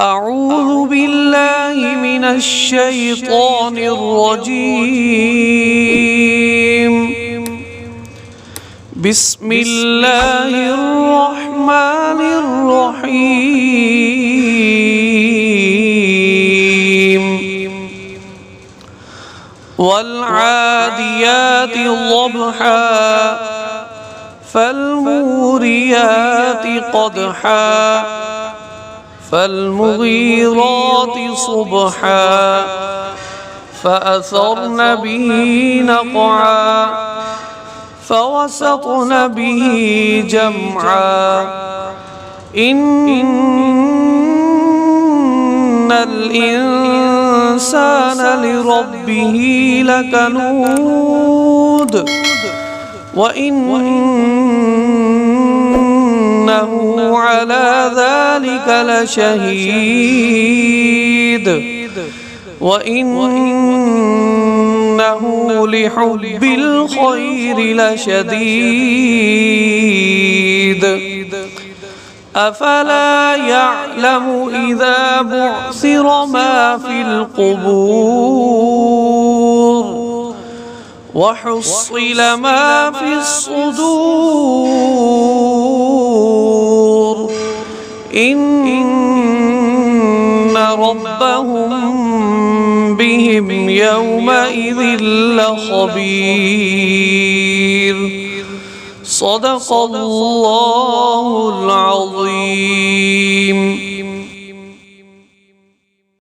أعوذ بالله من الشيطان الرجيم. بسم الله الرحمن الرحيم. والعاديات ضبحا فالموريات قدحا فالمغيرات صبحا فأثرن به نقعا فوسطن به جمعا إن الإنسان لربه لكنود وإنه على ذلك لشهيد وإنه لحب الخير لشديد أفلا يعلم إذا بعثر ما في القبور وحصل ما في الصدور إن ربهم بهم يومئذ لخبير. صدق الله العظيم.